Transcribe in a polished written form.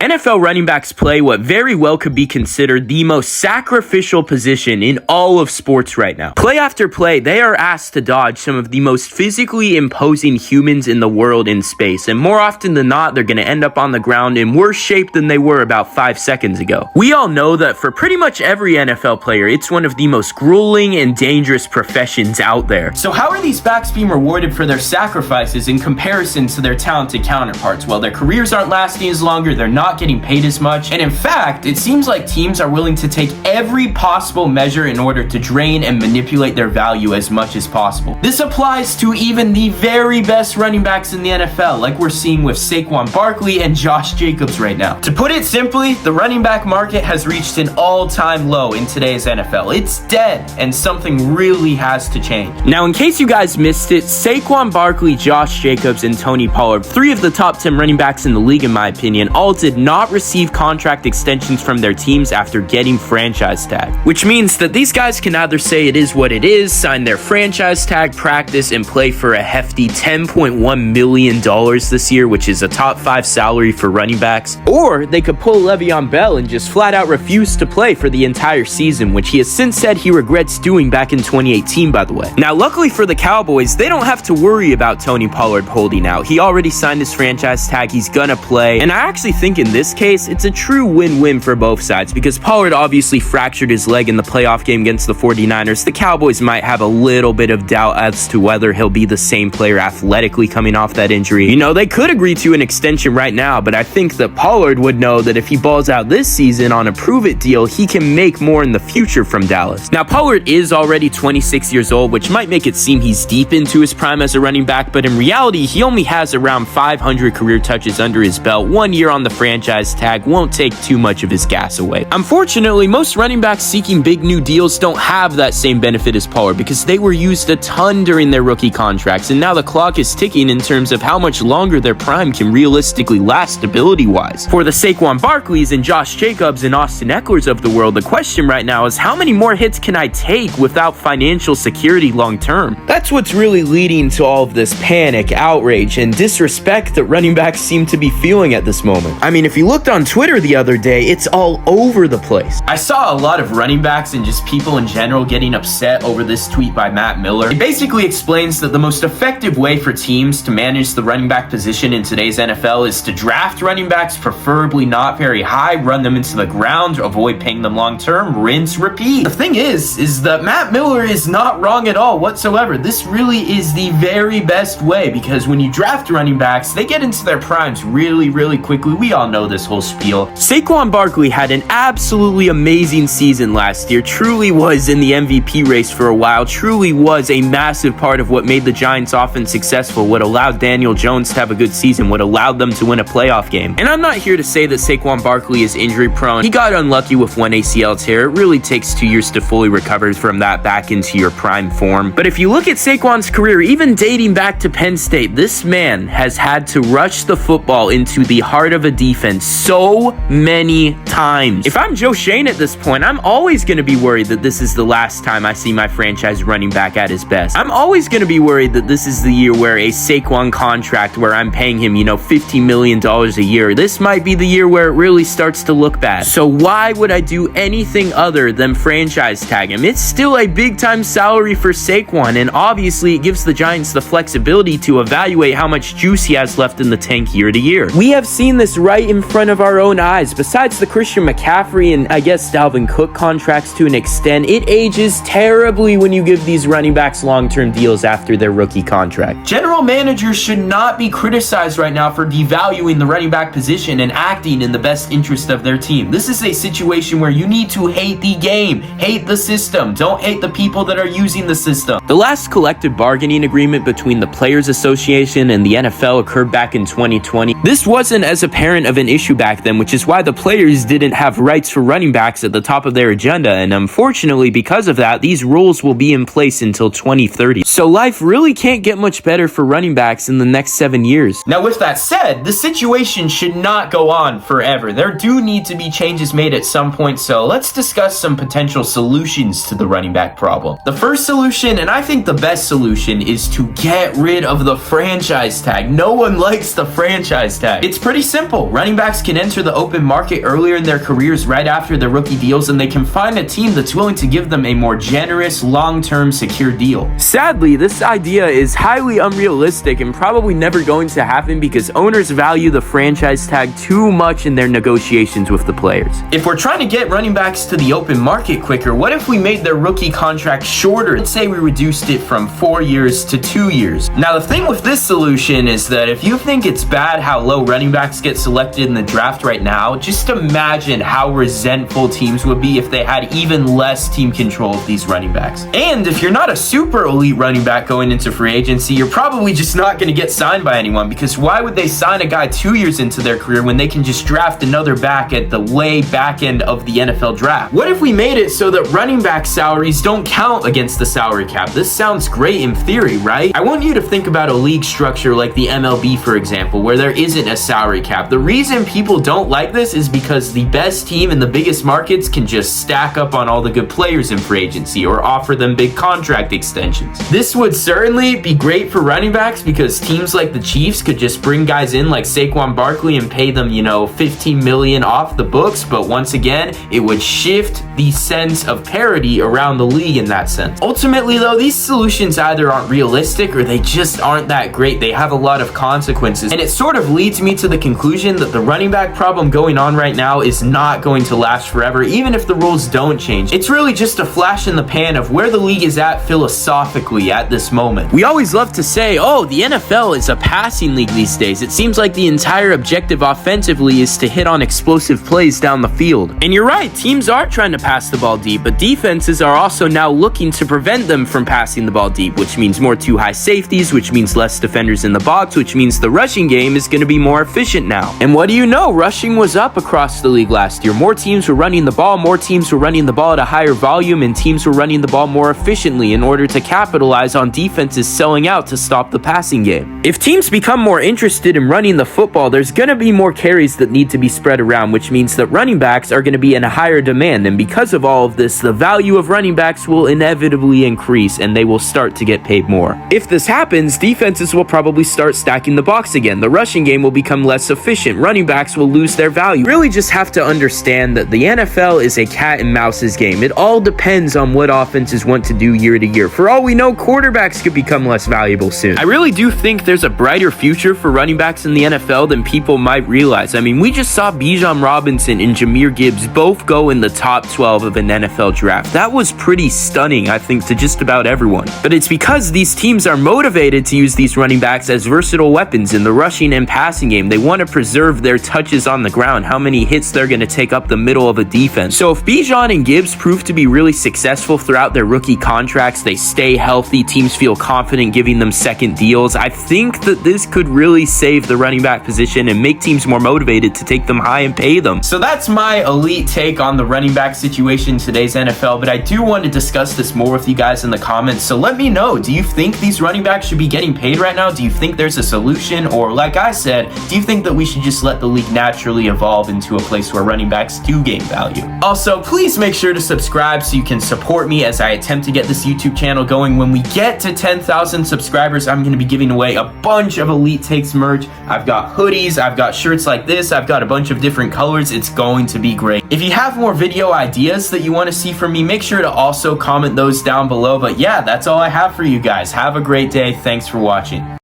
NFL running backs play what very well could be considered the most sacrificial position in all of sports right now. Play after play, they are asked to dodge some of the most physically imposing humans in the world in space, and more often than not, they're going to end up on the ground in worse shape than they were about 5 seconds ago. We all know that for pretty much every NFL player, it's one of the most grueling and dangerous professions out there. So how are these backs being rewarded for their sacrifices in comparison to their talented counterparts? Well, their careers aren't lasting as longer, they're not getting paid as much, and in fact, it seems like teams are willing to take every possible measure in order to drain and manipulate their value as much as possible. This applies to even the very best running backs in the NFL, like we're seeing with Saquon Barkley and Josh Jacobs right now. To put it simply, the running back market has reached an all-time low in today's NFL. It's dead, and something really has to change. Now, in case you guys missed it, Saquon Barkley, Josh Jacobs, and Tony Pollard, 3 of the top 10 running backs in the league in my opinion, all did not receive contract extensions from their teams after getting franchise tag, which means that these guys can either say it is what it is, sign their franchise tag, practice, and play for a hefty $10.1 million this year, which is a top 5 salary for running backs, or they could pull Le'Veon Bell and just flat out refuse to play for the entire season, which he has since said he regrets doing back in 2018, by the way. Now, luckily for the Cowboys, they don't have to worry about Tony Pollard holding out. He already signed his franchise tag, he's gonna play, and I actually think in this case, it's a true win-win for both sides because Pollard obviously fractured his leg in the playoff game against the 49ers. The Cowboys might have a little bit of doubt as to whether he'll be the same player athletically coming off that injury. You know, they could agree to an extension right now, but I think that Pollard would know that if he balls out this season on a prove-it deal, he can make more in the future from Dallas. Now, Pollard is already 26 years old, which might make it seem he's deep into his prime as a running back, but in reality, he only has around 500 career touches under his belt. 1 year on the franchise tag won't take too much of his gas away. Unfortunately, most running backs seeking big new deals don't have that same benefit as Pollard because they were used a ton during their rookie contracts, and now the clock is ticking in terms of how much longer their prime can realistically last stability-wise. For the Saquon Barkleys and Josh Jacobs and Austin Eckler's of the world, the question right now is how many more hits can I take without financial security long-term? That's what's really leading to all of this panic, outrage, and disrespect that running backs seem to be feeling at this moment. I mean, if you looked on Twitter the other day, it's all over the place. I saw a lot of running backs and just people in general getting upset over this tweet by Matt Miller. It basically explains that the most effective way for teams to manage the running back position in today's NFL is to draft running backs, preferably not very high, run them into the ground, avoid paying them long term, rinse, repeat. The thing is that Matt Miller is not wrong at all whatsoever. This really is the very best way because when you draft running backs, they get into their primes really quickly. We all know this whole spiel. Saquon Barkley had an absolutely amazing season last year, truly was in the MVP race for a while, truly was a massive part of what made the Giants offense successful, what allowed Daniel Jones to have a good season, what allowed them to win a playoff game. And I'm not here to say that Saquon Barkley is injury prone. He got unlucky with one ACL tear. It really takes 2 years to fully recover from that back into your prime form. But if you look at Saquon's career, even dating back to Penn State, this man has had to rush the football into the heart of a defense so many times. If I'm Joe Shane at this point, I'm always going to be worried that this is the last time I see my franchise running back at his best. I'm always going to be worried that this is the year where a Saquon contract where I'm paying him, $50 million a year. This might be the year where it really starts to look bad. So why would I do anything other than franchise tag him? It's still a big time salary for Saquon, and obviously it gives the Giants the flexibility to evaluate how much juice he has left in the tank year to year. We have seen this right in front of our own eyes. Besides the Christian McCaffrey and I guess Dalvin Cook contracts to an extent, it ages terribly when you give these running backs long-term deals after their rookie contract. General managers should not be criticized right now for devaluing the running back position and acting in the best interest of their team. This is a situation where you need to hate the game, hate the system, don't hate the people that are using the system. The last collective bargaining agreement between the Players Association and the NFL occurred back in 2020. This wasn't as apparent of an issue back then, which is why the players didn't have rights for running backs at the top of their agenda, and unfortunately because of that, these rules will be in place until 2030. So life really can't get much better for running backs in the next 7 years. Now with that said, the situation should not go on forever. There do need to be changes made at some point, so let's discuss some potential solutions to the running back problem. The first solution, and I think the best solution, is to get rid of the franchise tag. No one likes the franchise tag. It's pretty simple. Running running backs can enter the open market earlier in their careers right after their rookie deals, and they can find a team that's willing to give them a more generous, long-term, secure deal. Sadly, this idea is highly unrealistic and probably never going to happen because owners value the franchise tag too much in their negotiations with the players. If we're trying to get running backs to the open market quicker, what if we made their rookie contract shorter? Let's say we reduced it from 4 years to 2 years. Now, the thing with this solution is that if you think it's bad how low running backs get selected in the draft right now, just imagine how resentful teams would be if they had even less team control of these running backs. And if you're not a super elite running back going into free agency, you're probably just not going to get signed by anyone, because why would they sign a guy 2 years into their career when they can just draft another back at the way back end of the NFL draft? What if we made it so that running back salaries don't count against the salary cap? This sounds great in theory, right? I want you to think about a league structure like the MLB, for example, where there isn't a salary cap. The reason people don't like this is because the best team in the biggest markets can just stack up on all the good players in free agency or offer them big contract extensions. This would certainly be great for running backs because teams like the Chiefs could just bring guys in like Saquon Barkley and pay them, $15 million off the books. But once again, it would shift the sense of parity around the league in that sense. Ultimately, though, these solutions either aren't realistic or they just aren't that great. They have a lot of consequences. And it sort of leads me to the conclusion that the running back problem going on right now is not going to last forever, even if the rules don't change. It's really just a flash in the pan of where the league is at philosophically at this moment. We always love to say, oh, the NFL is a passing league these days. It seems like the entire objective offensively is to hit on explosive plays down the field. And you're right, teams are trying to pass the ball deep, but defenses are also now looking to prevent them from passing the ball deep, which means more too high safeties, which means less defenders in the box, which means the rushing game is going to be more efficient now. And what do you know? Rushing was up across the league last year. More teams were running the ball, more teams were running the ball at a higher volume, and teams were running the ball more efficiently in order to capitalize on defenses selling out to stop the passing game. If teams become more interested in running the football, there's going to be more carries that need to be spread around, which means that running backs are going to be in a higher demand. And because of all of this, the value of running backs will inevitably increase and they will start to get paid more. If this happens, defenses will probably start stacking the box again. The rushing game will become less efficient. Running backs will lose their value. You really just have to understand that the NFL is a cat and mouse's game. It all depends on what offenses want to do year to year. For all we know, quarterbacks could become less valuable soon. I really do think there's a brighter future for running backs in the NFL than people might realize. I mean, we just saw Bijan Robinson and Jahmyr Gibbs both go in the top 12 of an NFL draft. That was pretty stunning, I think, to just about everyone. But it's because these teams are motivated to use these running backs as versatile weapons in the rushing and passing game. They want to preserve their touches on the ground, how many hits they're going to take up the middle of a defense. So if Bijan and Gibbs prove to be really successful throughout their rookie contracts, they stay healthy, teams feel confident giving them second deals, I think that this could really save the running back position and make teams more motivated to take them high and pay them. So that's my elite take on the running back situation in today's NFL, but I do want to discuss this more with you guys in the comments. So let me know, do you think these running backs should be getting paid right now? Do you think there's a solution? Or like I said, do you think that we should just let the league naturally evolve into a place where running backs do gain value? Also, please make sure to subscribe so you can support me as I attempt to get this YouTube channel going. When we get to 10,000 subscribers, I'm going to be giving away a bunch of Elite Takes merch. I've got hoodies, I've got shirts like this, I've got a bunch of different colors. It's going to be great. If you have more video ideas that you want to see from me, make sure to also comment those down below. But yeah, that's all I have for you guys. Have a great day. Thanks for watching.